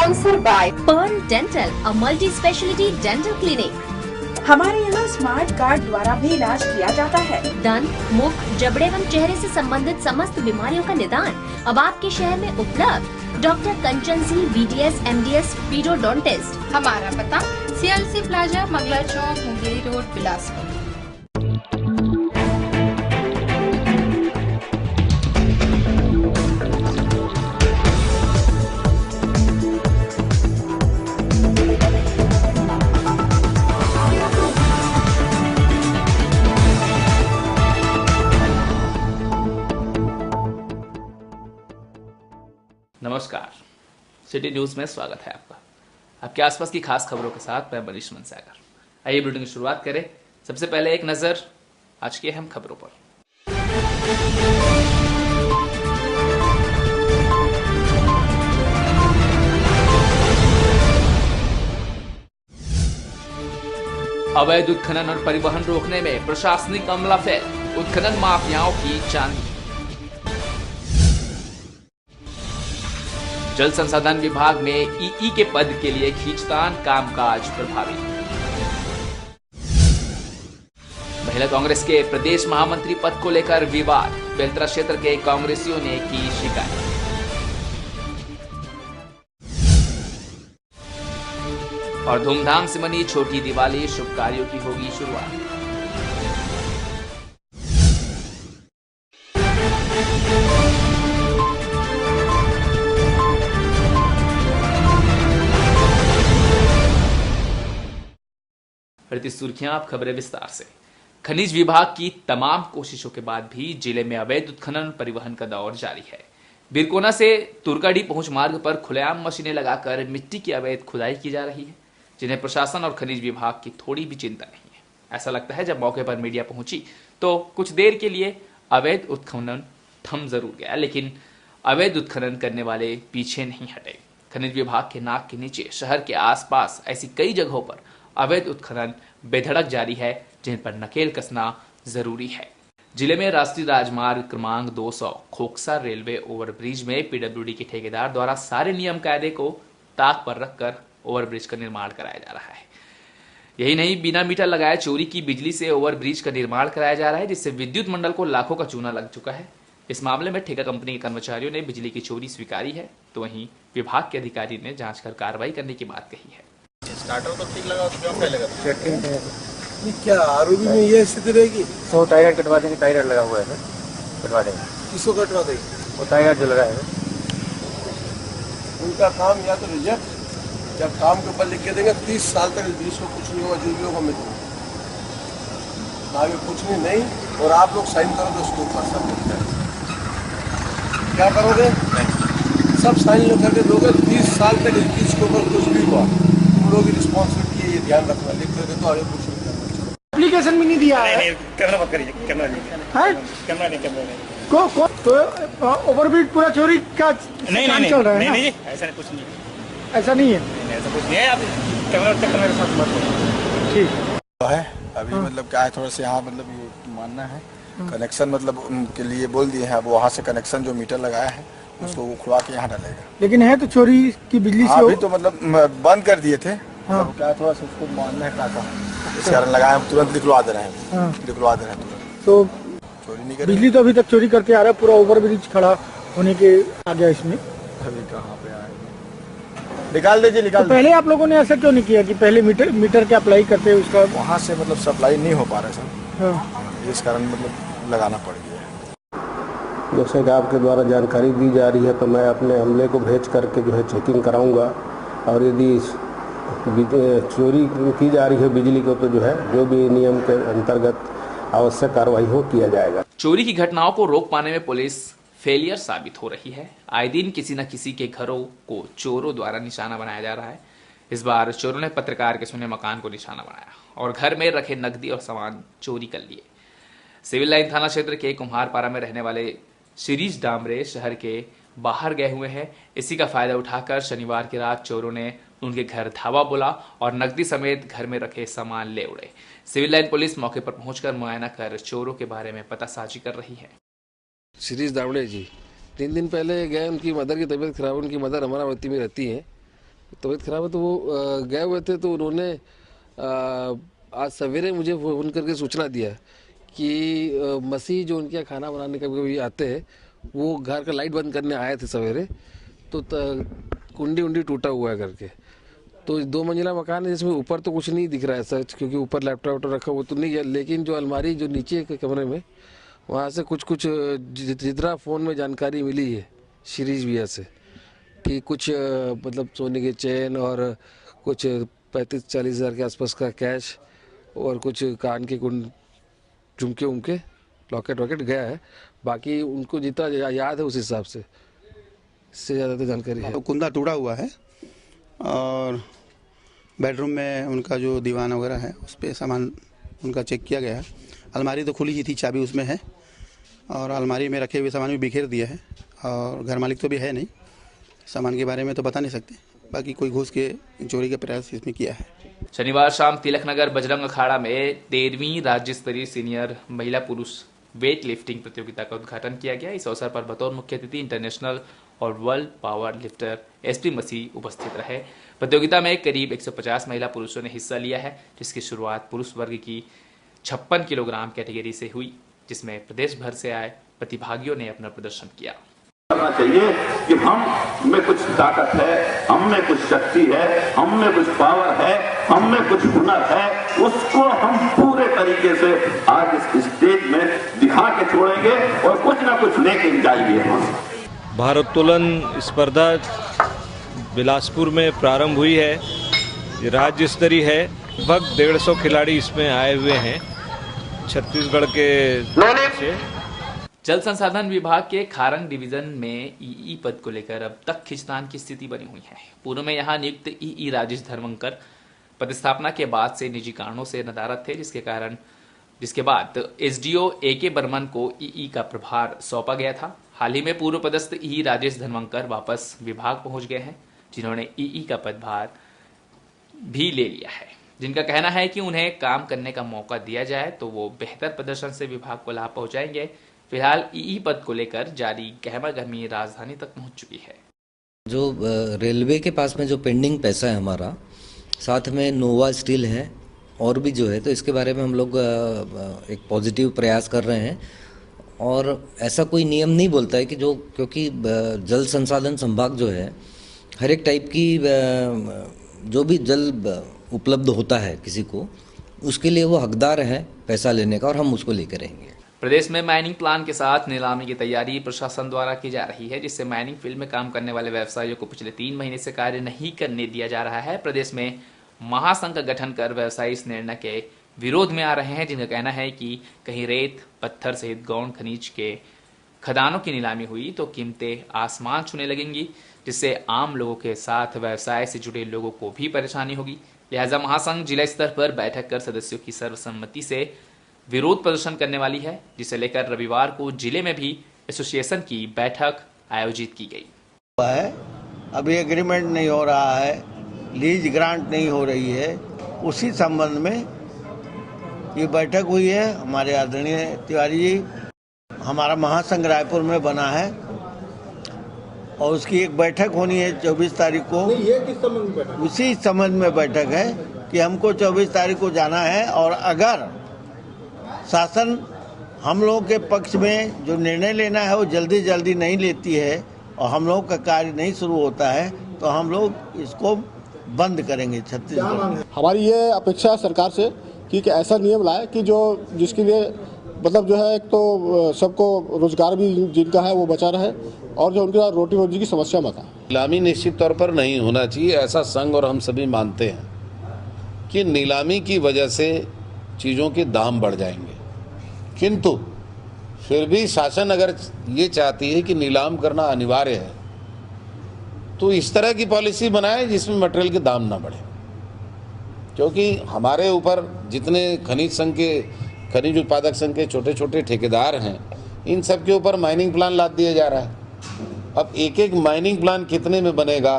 Sponsor by Perl dental, a multi speciality dental clinic. हमारे यहाँ smart card द्वारा भी इलाज किया जाता है। दंत, मुख, जबड़े एवं चेहरे से संबंधित समस्त बीमारियों का निदान अब आपके शहर में उपलब्ध। डॉक्टर कंचन सिंह, BDS, MDS, पीडोडोंटिस्ट। हमारा पता CLC प्लाजा, मंगला चौक, मुंगेरी रोड, बिलासपुर। नमस्कार, सिटी न्यूज में स्वागत है आपका। आपके आसपास की खास खबरों के साथ मैं मनीष मनसागर। आइए बुलेटिन की शुरुआत करें। सबसे पहले एक नजर आज की अहम खबरों पर। अवैध उत्खनन और परिवहन रोकने में प्रशासनिक अमला फेल, उत्खनन माफियाओं की चांदी। जल संसाधन विभाग में ईई के पद के लिए खींचतान, कामकाज प्रभावित। महिला कांग्रेस के प्रदेश महामंत्री पद को लेकर विवाद, बेलतरा क्षेत्र के कांग्रेसियों ने की शिकायत। और धूमधाम से मनी छोटी दिवाली, शुभ कार्यों की होगी शुरुआत। सुर्खियां, आप खबरें विस्तार से। खनिज विभाग की तमाम कोशिशों के बाद भी जिले में अवैध उत्खनन परिवहन का दौर जारी है। बिरकोना से तुर्काडी पहुंच मार्ग पर खुलेआम मशीनें लगाकर मिट्टी की अवैध खुदाई की जा रही है, जिन्हें प्रशासन और खनिज विभाग की थोड़ी भी चिंता नहीं है। ऐसा लगता है जब मौके पर मीडिया पहुंची तो कुछ देर के लिए अवैध उत्खनन थम जरूर गया, लेकिन अवैध उत्खनन करने वाले पीछे नहीं हटे। खनिज विभाग के नाक के नीचे शहर के आसपास ऐसी कई जगहों पर अवैध उत्खनन बेधड़क जारी है, जिन पर नकेल कसना जरूरी है। जिले में राष्ट्रीय राजमार्ग क्रमांक 200 खोखसा रेलवे ओवरब्रिज में PWD के ठेकेदार द्वारा सारे नियम कायदे को ताक पर रखकर ओवरब्रिज का निर्माण कराया जा रहा है। यही नहीं, बिना मीटर लगाए चोरी की बिजली से ओवरब्रिज का निर्माण कराया जा रहा है, जिससे विद्युत मंडल को लाखों का चूना लग चुका है। इस मामले में ठेका कंपनी के कर्मचारियों ने बिजली की चोरी स्वीकारी है, तो वहीं विभाग के अधिकारी ने जांच कर कार्रवाई करने की बात कही है। स्टार्टर तो ठीक लगा तो क्यों फैलेगा? सेटिंग है ये क्या आरओबी में ये स्थिति रहेगी? 100 टायर कटवा देंगे, टायर लगा हुआ है सर, कटवा देंगे। किसको कटवा देंगे? वो टायर जो लगा है उनका काम या तो रिजेक्ट या काम के ऊपर लिख के देंगे 30 साल तक इस बीच को कुछ नहीं होगा, जो भी होगा मिल आगे कुछ नहीं और आप लोग साइन करो तो उसके ऊपर सब क्या करोगे? सब साइन लोग करके दोगे। 30 साल तक इस बीच के ऊपर कुछ भी हुआ तुम लोग की रिस्पॉन्सिबिलिटी है, ये ध्यान रखना। लिख करके तो आगे कुछ नहीं करना। एप्लीकेशन भी नहीं दिया है। कैमरा मत करिए, कैमरा नहीं कैमरा नहीं को तो ओवरब्रिज पूरा चोरी का नहीं चल रहा है। नहीं ऐसा कुछ नहीं, ऐसा नहीं है, ऐसा कुछ नहीं है। आप कैमरा चेक करने के साथ मत ठीक है। अभी मतलब क्या है, थोड़ा सा यहाँ मतलब ये मानना है कनेक्शन मतलब उनके लिए बोल दिए हैं। अब वहाँ से कनेक्शन जो मीटर लगाया है उसको उखड़वा के यहाँ डालेगा। लेकिन है तो चोरी की बिजली से अभी तो मतलब बंद कर दिए थे। मतलब क्या थोड़ा सा उसको मानना है क्या इस कारण लगाए, तुरंत लिखवा दे रहे हैं, तुरंत। तो चोरी नहीं कर बिजली तो अभी तक चोरी करते आ रहा है। पूरा ओवरब्रिज खड़ा होने के आ गया इसमें। अभी कहाँ पे आएंगे? निकाल दीजिए। तो पहले आप लोगों ने ऐसा क्यों नहीं किया कि पहले मीटर के अप्लाई करते उसका? वहाँ से मतलब सप्लाई नहीं हो पा रहा सर, इस कारण मतलब लगाना पड़ गया। जैसे कि आपके द्वारा जानकारी दी जा रही है तो मैं अपने अमले को भेज करके जो है चेकिंग कराऊंगा, और यदि चोरी की जा रही है बिजली को तो जो है जो भी नियम के अंतर्गत आवश्यक कार्रवाई हो किया जाएगा। चोरी की घटनाओं को रोक पाने में पुलिस फेलियर साबित हो रही है। आए दिन किसी न किसी के घरों को चोरों द्वारा निशाना बनाया जा रहा है। इस बार चोरों ने पत्रकार के सुने मकान को निशाना बनाया और घर में रखे नकदी और सामान चोरी कर लिए। सिविल लाइन थाना क्षेत्र के कुम्हारपारा में रहने वाले शिरीष डामरे शहर के बाहर गए हुए हैं। इसी का फायदा उठाकर शनिवार की रात चोरों ने उनके घर धावा बोला और नकदी समेत घर में रखे सामान ले उड़े। सिविल लाइन पुलिस मौके पर पहुंचकर मुआयना कर चोरों के बारे में पतासाजी कर रही है। शिरीष डामरे जी 3 दिन पहले गए, उनकी मदर की तबीयत खराब, उनकी मदर अमरावती में रहती है, तबीयत खराब है तो वो गए हुए थे, तो उन्होंने आज सवेरे मुझे फ़ोन करके सूचना दिया कि मसीह जो उनके यहाँ खाना बनाने का भी आते हैं, वो घर का लाइट बंद करने आए थे सवेरे, तो कुंडी उंडी टूटा हुआ है करके। तो 2 मंजिला मकान है जिसमें ऊपर तो कुछ नहीं दिख रहा है सच, क्योंकि ऊपर लैपटॉप रखा वो तो नहीं है, लेकिन जो अलमारी जो नीचे के कमरे में, वहाँ से कुछ जितना फ़ोन में जानकारी मिली है सीरीज भैया से कि कुछ मतलब सोने के चेन और कुछ 35-40 हज़ार के आसपास का कैश और कुछ कान के झुमके उमके लॉकेट वॉकेट गया है। बाकी उनको जितना याद है उस हिसाब से, इससे ज़्यादा तो जानकारी है। तो कुंदा टूटा हुआ है और बेडरूम में उनका जो दीवान वगैरह है उस पर सामान उनका चेक किया गया है। अलमारी तो खुली ही थी, चाबी उसमें है और अलमारी में रखे हुए सामान भी बिखेर दिया है और घर मालिक तो भी है नहीं, सामान के बारे में तो बता नहीं सकते, बाकी कोई घुस के चोरी का प्रयास इसमें किया है। शनिवार शाम तिलकनगर बजरंग अखाड़ा में 13वीं राज्य स्तरीय सीनियर महिला पुरुष वेट लिफ्टिंग प्रतियोगिता का उद्घाटन किया गया। इस अवसर पर बतौर मुख्य अतिथि इंटरनेशनल और वर्ल्ड पावर लिफ्टर एसपी मसीह उपस्थित रहे। प्रतियोगिता में करीब 150 महिला पुरुषों ने हिस्सा लिया है, जिसकी शुरुआत पुरुष वर्ग की 56 किलोग्राम कैटेगरी से हुई, जिसमें प्रदेश भर से आए प्रतिभागियों ने अपना प्रदर्शन किया। करना चाहिए कि हम में कुछ ताकत है, हम में कुछ शक्ति है, हम में कुछ पावर है, हम में कुछ हुनर है, उसको हम पूरे तरीके से आज इस स्टेज में दिखा के छोड़ेंगे और कुछ ना कुछ लेके जाएंगे। भारोत्तोलन स्पर्धा बिलासपुर में प्रारंभ हुई है, ये राज्य स्तरीय है। लगभग 150 खिलाड़ी इसमें आए हुए हैं छत्तीसगढ़ के से। जल संसाधन विभाग के खारंग डिवीजन में ईई पद को लेकर अब तक खींचतान की स्थिति बनी हुई है। पूर्व में यहां नियुक्त ईई राजेश धर्मंकर पदस्थापना के बाद से निजी कारणों से नदारद थे, जिसके बाद एसडीओ एके बर्मन को ईई का प्रभार सौंपा गया था। हाल ही में पूर्व पदस्थ ईई राजेश धर्मंकर वापस विभाग पहुंच गए हैं, जिन्होंने ईई का पदभार भी ले लिया है। जिनका कहना है कि उन्हें काम करने का मौका दिया जाए तो वो बेहतर प्रदर्शन से विभाग को लाभ पहुंचाएंगे। फिलहाल ईई पद को लेकर जारी गहमागहमी राजधानी तक पहुंच चुकी है। जो रेलवे के पास में जो पेंडिंग पैसा है हमारा, साथ में नोवा स्टील है और भी जो है, तो इसके बारे में हम लोग एक पॉजिटिव प्रयास कर रहे हैं। और ऐसा कोई नियम नहीं बोलता है कि जो, क्योंकि जल संसाधन संभाग जो है हर एक टाइप की जो भी जल उपलब्ध होता है किसी को, उसके लिए वो हकदार है पैसा लेने का और हम उसको लेकर रहेंगे। प्रदेश में माइनिंग प्लान के साथ नीलामी की तैयारी प्रशासन द्वारा की जा रही है, जिससे माइनिंग फील्ड में काम करने वाले व्यवसायियों को पिछले 3 महीने से कार्य नहीं करने दिया जा रहा है। प्रदेश में महासंघ का गठन कर व्यवसायी इस निर्णय के विरोध में आ रहे हैं, जिनका कहना है कि कहीं रेत, पत्थर सहित गौण खनिज के खदानों की नीलामी हुई तो कीमतें आसमान छूने लगेंगी, जिससे आम लोगों के साथ व्यवसाय से जुड़े लोगों को भी परेशानी होगी। लिहाजा महासंघ जिला स्तर पर बैठक कर सदस्यों की सर्वसम्मति से विरोध प्रदर्शन करने वाली है, जिसे लेकर रविवार को जिले में भी एसोसिएशन की बैठक आयोजित की गई। अभी एग्रीमेंट नहीं हो रहा है, लीज ग्रांट नहीं हो रही है, उसी संबंध में ये बैठक हुई है। हमारे आदरणीय तिवारी जी, हमारा महासंघ रायपुर में बना है और उसकी एक बैठक होनी है 24 तारीख को। ये किस संबंध में बैठक? उसी संबंध में बैठक है कि हमको 24 तारीख को जाना है और अगर शासन हम लोगों के पक्ष में जो निर्णय लेना है वो जल्दी नहीं लेती है और हम लोग का कार्य नहीं शुरू होता है तो हम लोग इसको बंद करेंगे छत्तीसगढ़। हमारी ये अपेक्षा है सरकार से कि ऐसा नियम लाए कि जो जिसके लिए मतलब जो है एक तो सबको रोजगार भी जिनका है वो बचा रहे और जो उनके रोटी रोजी की समस्या मत आए। नीलामी निश्चित तौर पर नहीं होना चाहिए, ऐसा संघ और हम सभी मानते हैं कि नीलामी की वजह से चीज़ों के दाम बढ़ जाएंगे, किंतु फिर भी शासन अगर ये चाहती है कि नीलाम करना अनिवार्य है तो इस तरह की पॉलिसी बनाए जिसमें मटेरियल के दाम ना बढ़े, क्योंकि हमारे ऊपर जितने खनिज उत्पादक संघ के छोटे छोटे ठेकेदार हैं, इन सब के ऊपर माइनिंग प्लान लाद दिया जा रहा है। अब एक माइनिंग प्लान कितने में बनेगा,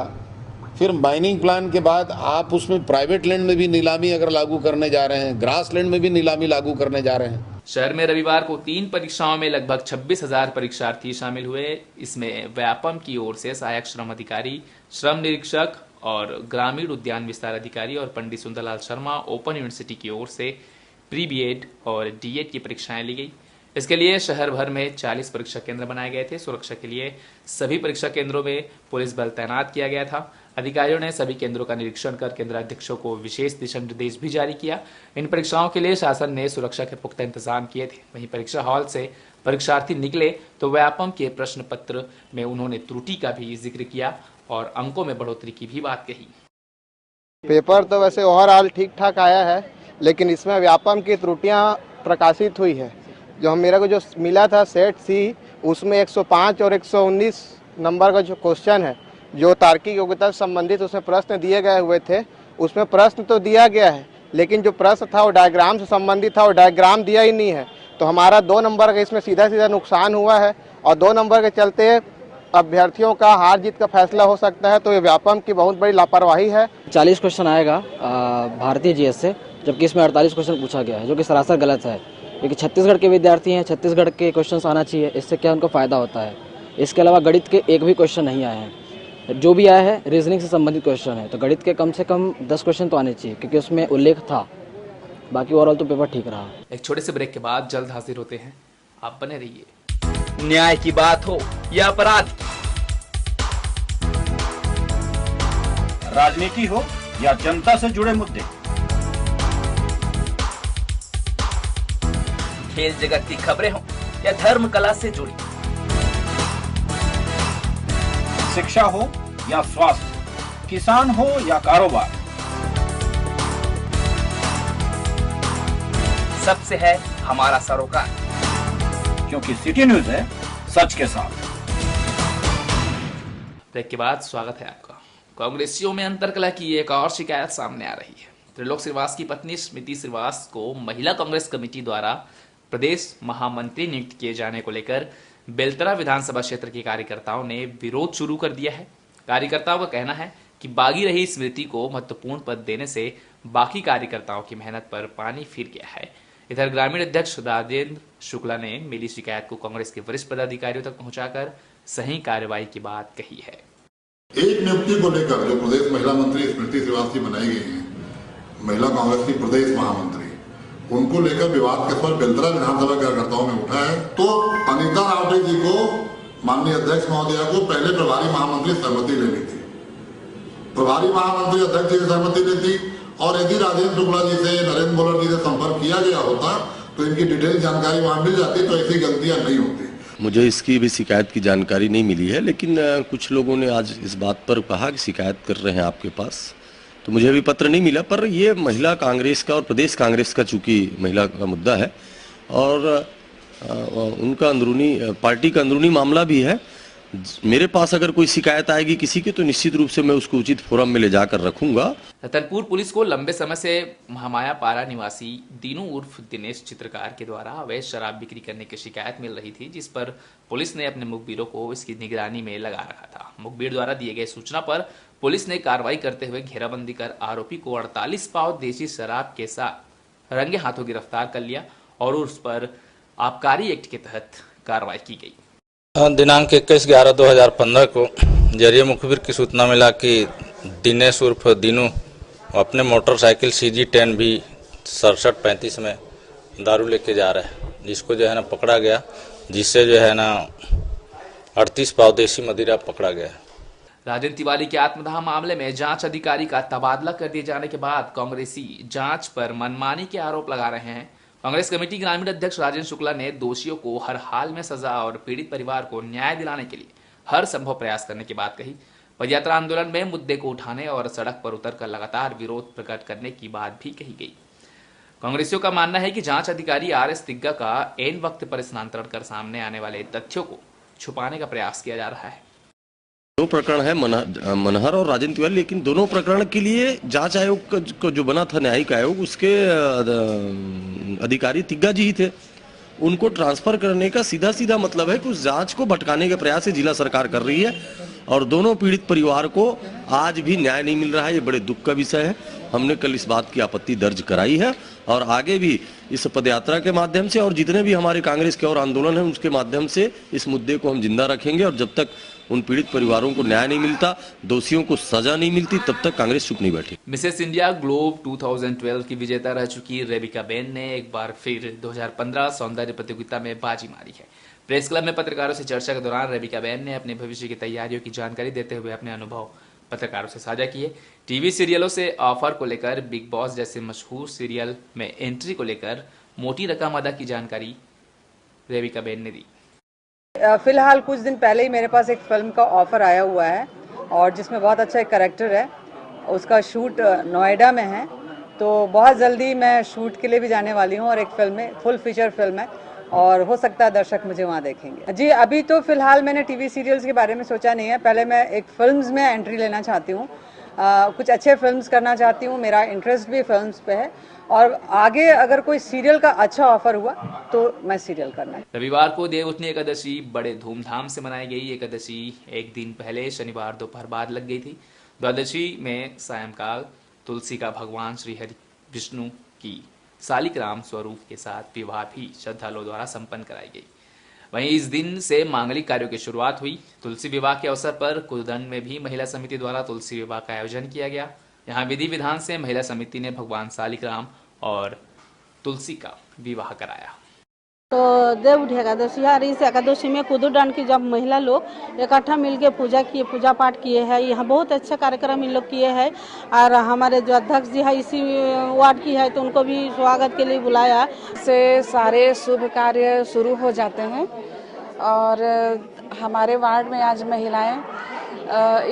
फिर माइनिंग प्लान के बाद आप उसमें प्राइवेट लैंड में भी नीलामी अगर लागू करने जा रहे हैं, ग्रास लैंड में भी नीलामी लागू करने जा रहे हैं। शहर में रविवार को 3 परीक्षाओं में लगभग 26,000 परीक्षार्थी शामिल हुए। इसमें व्यापम की ओर से सहायक श्रम अधिकारी, श्रम निरीक्षक और ग्रामीण उद्यान विस्तार अधिकारी और पंडित सुंदरलाल शर्मा ओपन यूनिवर्सिटी की ओर से प्री बीएड और डीएड की परीक्षाएं ली गई। इसके लिए शहर भर में 40 परीक्षा केंद्र बनाए गए थे। सुरक्षा के लिए सभी परीक्षा केंद्रों में पुलिस बल तैनात किया गया था। अधिकारियों ने सभी केंद्रों का निरीक्षण कर केंद्राध्यक्षों को विशेष दिशा निर्देश भी जारी किया। इन परीक्षाओं के लिए शासन ने सुरक्षा के पुख्ता इंतजाम किए थे। वहीं परीक्षा हॉल से परीक्षार्थी निकले तो व्यापम के प्रश्न पत्र में उन्होंने त्रुटि का भी जिक्र किया और अंकों में बढ़ोतरी की भी बात कही। पेपर तो वैसे ओवरऑल ठीक ठाक आया है, लेकिन इसमें व्यापम की त्रुटियां प्रकाशित हुई है। जो मेरे को जो मिला था सेट सी, उसमें 105 और 119 नंबर का जो क्वेश्चन है, जो तार्किक योग्यता से संबंधित उसमें प्रश्न दिए गए हुए थे, उसमें प्रश्न तो दिया गया है, लेकिन जो प्रश्न था वो डायग्राम से संबंधित था, वो डायग्राम दिया ही नहीं है। तो हमारा 2 नंबर का इसमें सीधा सीधा नुकसान हुआ है और 2 नंबर के चलते अभ्यर्थियों का हार जीत का फैसला हो सकता है। तो ये व्यापम की बहुत बड़ी लापरवाही है। 40 क्वेश्चन आएगा भारतीय जीएस से, जबकि इसमें 48 क्वेश्चन पूछा गया है, जो कि सरासर गलत है। क्योंकि छत्तीसगढ़ के विद्यार्थी हैं, छत्तीसगढ़ के क्वेश्चन आना चाहिए, इससे क्या उनको फ़ायदा होता है। इसके अलावा गणित के एक भी क्वेश्चन नहीं आए हैं। जो भी आया है रीजनिंग से संबंधित क्वेश्चन है, तो गणित के कम से कम 10 क्वेश्चन तो आने चाहिए, क्योंकि उसमें उल्लेख था। बाकी ओवरऑल तो पेपर ठीक रहा। एक छोटे से ब्रेक के बाद जल्द हाजिर होते हैं, आप बने रहिए। न्याय की बात हो या अपराध, राजनीति हो या जनता से जुड़े मुद्दे, खेल जगत की खबरें हो या धर्म कला से जुड़ी, शिक्षा हो या स्वास्थ्य, किसान हो या कारोबार, सबसे है हमारा सरोकार, क्योंकि सिटी न्यूज है सच के साथ। ब्रेक के बाद स्वागत है आपका। कांग्रेसियों में अंतरकलह की एक और शिकायत सामने आ रही है। त्रिलोक श्रीवास की पत्नी स्मृति श्रीवास को महिला कांग्रेस कमेटी द्वारा प्रदेश महामंत्री नियुक्त किए जाने को लेकर बेलतरा विधानसभा क्षेत्र के कार्यकर्ताओं ने विरोध शुरू कर दिया है। कार्यकर्ताओं का कहना है कि बागी रही स्मृति को महत्वपूर्ण पद देने से बाकी कार्यकर्ताओं की मेहनत पर पानी फिर गया है। इधर ग्रामीण अध्यक्ष राजेंद्र शुक्ला ने मिली शिकायत को कांग्रेस के वरिष्ठ पदाधिकारियों तक पहुंचाकर सही कार्रवाई की बात कही है। एक नियुक्ति को लेकर जो प्रदेश महिला मंत्री स्मृति श्रीवास जी बनाई गई है, महिला कांग्रेस की प्रदेश महामंत्री, उनको लेकर विवाद के स्वर बेलतरा विधानसभा कार्यकर्ताओं में उठा है। तो अनीता रावटे जी को, माननीय अध्यक्ष महोदया को पहले प्रभारी महामंत्री सहमति लेनी थी। प्रभारी महामंत्री अध्यक्ष जी की सहमति ली थी, और यदि राजेंद्र शुक्ला जी से, नरेंद्र बोलर जी से संपर्क किया गया होता तो इनकी डिटेल जानकारी वहां मिल जाती, तो ऐसी गलतियां नहीं होती। मुझे इसकी भी शिकायत की जानकारी नहीं मिली है, लेकिन कुछ लोगों ने आज इस बात पर कहा कि शिकायत कर रहे हैं आपके पास, तो मुझे अभी पत्र नहीं मिला। पर ये महिला कांग्रेस का और प्रदेश कांग्रेस का चूंकि महिला का मुद्दा है और उनका अंदरूनी पार्टी का अंदरूनी मामला भी है, मेरे पास अगर कोई शिकायत आएगी किसी की तो निश्चित रूप से मैं उसको उचित फोरम में ले जाकर रखूंगा। रतनपुर पुलिस को लंबे समय से महामाया पारा निवासी दीनू उर्फ दिनेश चित्रकार के द्वारा अवैध शराब बिक्री करने की शिकायत मिल रही थी, जिस पर पुलिस ने अपने मुखबिरों को इसकी निगरानी में लगा रखा था। मुखबिर द्वारा दिए गए सूचना पर पुलिस ने कार्रवाई करते हुए घेराबंदी कर आरोपी को 48 पाव देसी शराब के साथ रंगे हाथों गिरफ्तार कर लिया और उस पर आबकारी एक्ट के तहत कार्रवाई की गई। दिनांक 21/11/2015 को जरिए मुखबिर की सूचना मिला कि दिनेश उर्फ दीनू अपने मोटरसाइकिल CG10 भी 6735 में दारू लेके जा रहा है, जिसको जो है ना पकड़ा गया, जिससे जो है ना 38 पाव देसी मदिरा पकड़ा गया। राजेंद्र तिवारी के आत्मदाह मामले में जांच अधिकारी का तबादला कर दिए जाने के बाद कांग्रेसी जांच पर मनमानी के आरोप लगा रहे हैं। कांग्रेस कमेटी ग्रामीण अध्यक्ष राजेंद्र शुक्ला ने दोषियों को हर हाल में सजा और पीड़ित परिवार को न्याय दिलाने के लिए हर संभव प्रयास करने की बात कही। पदयात्रा आंदोलन में मुद्दे को उठाने और सड़क पर उतरकर लगातार विरोध प्रकट करने की बात भी कही गई। कांग्रेसियों का मानना है कि जांच अधिकारी RS तिग्गा का ऐन वक्त पर स्थानांतरण कर सामने आने वाले तथ्यों को छुपाने का प्रयास किया जा रहा है। दो प्रकरण है, मनहर और राजेंद्र तिवारी, लेकिन दोनों प्रकरण के लिए जांच आयोग को जो बना था न्यायिक आयोग, उसके अधिकारी तिग्गा जी ही थे। उनको ट्रांसफर करने का सीधा सीधा मतलब है कि उस जांच को भटकाने के प्रयास से जिला सरकार कर रही है और दोनों पीड़ित परिवार को आज भी न्याय नहीं मिल रहा है। ये बड़े दुख का विषय है। हमने कल इस बात की आपत्ति दर्ज कराई है और आगे भी इस पदयात्रा के माध्यम से और जितने भी हमारे कांग्रेस के और आंदोलन है उसके माध्यम से इस मुद्दे को हम जिंदा रखेंगे। और जब तक उन पीड़ित परिवारों को न्याय नहीं मिलता, दोषियों को सजा नहीं मिलती, तब तक कांग्रेस चुप नहीं बैठी। मिसेस इंडिया ग्लोब 2012 की विजेता रह चुकी रेबिका बेन ने एक बार फिर 2015 सौंदर्य प्रतियोगिता में बाजी मारी है। प्रेस क्लब में पत्रकारों से चर्चा के दौरान रेबिका बेन ने अपने भविष्य की तैयारियों की जानकारी देते हुए अपने अनुभव पत्रकारों से साझा किए। टीवी सीरियलों से ऑफर को लेकर, बिग बॉस जैसे मशहूर सीरियल में एंट्री को लेकर मोटी रकम अदा की जानकारी रेबिका बेन ने दी। फिलहाल कुछ दिन पहले ही मेरे पास एक फिल्म का ऑफर आया हुआ है और जिसमें बहुत अच्छा एक कैरेक्टर है। उसका शूट नोएडा में है, तो बहुत जल्दी मैं शूट के लिए भी जाने वाली हूँ और एक फिल्म में फुल फीचर फिल्म है और हो सकता है दर्शक मुझे वहाँ देखेंगे। जी अभी तो फिलहाल मैंने टीवी सीरियल्स के बारे में सोचा नहीं है। पहले मैं एक फिल्म्स में एंट्री लेना चाहती हूँ, कुछ अच्छे फिल्म्स करना चाहती हूँ। मेरा इंटरेस्ट भी फिल्म्स पे है और आगे अगर कोई सीरियल का अच्छा ऑफर हुआ तो मैं सीरियल करना है। रविवार को देवउठनी एकादशी बड़े धूमधाम से मनाई गई। एकादशी एक दिन पहले शनिवार दोपहर बाद लग गई थी। द्वादशी में सायंकाल तुलसी का भगवान श्री हरि विष्णु की सालिग्राम स्वरूप के साथ विवाह भी श्रद्धालुओं द्वारा संपन्न कराई गई। वहीं इस दिन से मांगलिक कार्यों की शुरुआत हुई। तुलसी विवाह के अवसर पर कुलदंड में भी महिला समिति द्वारा तुलसी विवाह का आयोजन किया गया। यहाँ विधि विधान से महिला समिति ने भगवान सालिग्राम और तुलसी का विवाह कराया। तो देवउठी एकादशी और इस एकादशी में कुदुदंड की जब महिला लोग इकट्ठा मिलकर पूजा पाठ किए हैं। यहाँ बहुत अच्छा कार्यक्रम इन लोग किए हैं और हमारे जो अध्यक्ष जी है इसी वार्ड की है तो उनको भी स्वागत के लिए बुलाया। से सारे शुभ कार्य शुरू हो जाते हैं और हमारे वार्ड में आज महिलाएं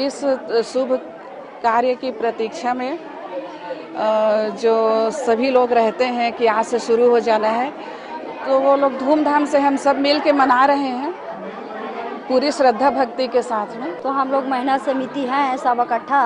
इस शुभ कार्य की प्रतीक्षा में जो सभी लोग रहते हैं कि आज से शुरू हो जाना है, तो वो लोग धूमधाम से हम सब मिल के मना रहे हैं पूरी श्रद्धा भक्ति के साथ में। तो हम लोग महिला समिति हैं सब इकट्ठा,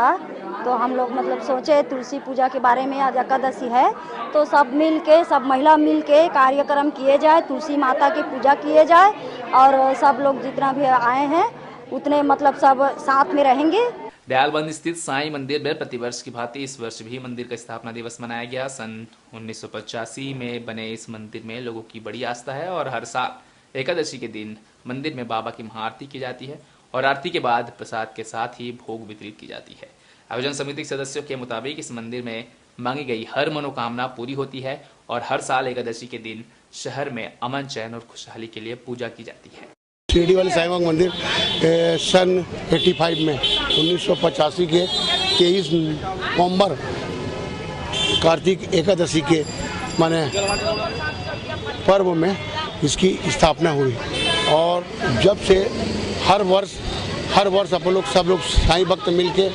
तो हम लोग मतलब सोचे तुलसी पूजा के बारे में। आज एकादशी है तो सब मिल के, सब महिला मिल के कार्यक्रम किए जाए, तुलसी माता की पूजा किए जाए और सब लोग जितना भी आए हैं उतने मतलब सब साथ में रहेंगे। दयालबंद स्थित साईं मंदिर में प्रतिवर्ष की भांति इस वर्ष भी मंदिर का स्थापना दिवस मनाया गया। सन 1985 में बने इस मंदिर में लोगों की बड़ी आस्था है और हर साल एकादशी के दिन मंदिर में बाबा की महाआरती की जाती है और आरती के बाद प्रसाद के साथ ही भोग वितरित की जाती है। आयोजन समिति के सदस्यों के मुताबिक इस मंदिर में मांगी गई हर मनोकामना पूरी होती है और हर साल एकादशी के दिन शहर में अमन, चैन और खुशहाली के लिए पूजा की जाती है। शिरडी वाले साईं बाबा मंदिर सन 85 में 1985 के 23 नवंबर कार्तिक एकादशी के माने पर्व में इसकी स्थापना हुई और जब से हर वर्ष अपन लोग सब लोग साईं भक्त मिलके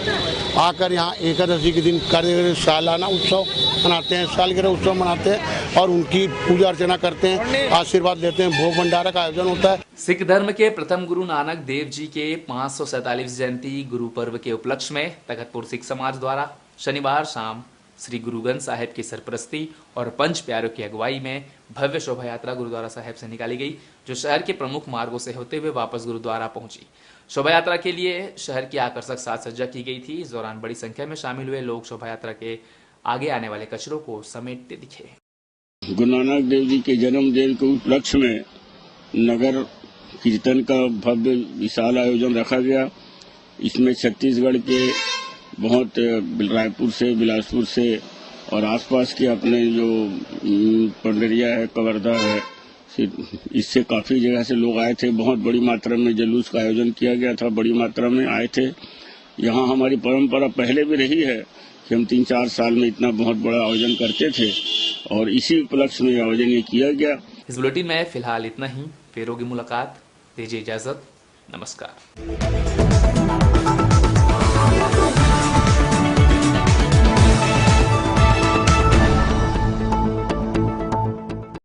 आकर यहाँ एकादशी के दिन सालाना उत्सव मनाते हैं, सालगिरह उत्सव मनाते हैं और उनकी पूजा अर्चना करते हैं, आशीर्वाद लेते हैं। भोग भंडारा का आयोजन होता है। सिख धर्म के प्रथम गुरु नानक देव जी के 547 जयंती गुरु पर्व के उपलक्ष्य में तखतपुर सिख समाज द्वारा शनिवार शाम श्री गुरु ग्रंथ साहिब की सरपरस्ती और पंच प्यारों की अगुवाई में भव्य शोभा यात्रा गुरुद्वारा साहिब से निकाली गई, जो शहर के प्रमुख मार्गों से होते हुए वापस गुरुद्वारा पहुंची। शोभा यात्रा के लिए शहर की आकर्षक साज सज्जा की गई थी। इस दौरान बड़ी संख्या में शामिल हुए लोग शोभा यात्रा के आगे आने वाले कचरों को समेटते दिखे। गुरु नानक देव जी के जन्मदिन के उपलक्ष्य में नगर कीर्तन का भव्य विशाल आयोजन रखा गया। इसमें छत्तीसगढ़ के बहुत रायपुर से, बिलासपुर से और आसपास के अपने जो पंडरिया है, कवर्धा है, इससे काफी जगह से लोग आए थे। बहुत बड़ी मात्रा में जुलूस का आयोजन किया गया था, बड़ी मात्रा में आए थे। यहाँ हमारी परंपरा पहले भी रही है कि हम 3-4 साल में इतना बहुत बड़ा आयोजन करते थे और इसी उपलक्ष्य में आयोजन ये किया गया। इस बुलेटिन में फिलहाल इतना ही। फिर होगी मुलाकात, दीजिए इजाजत, नमस्कार।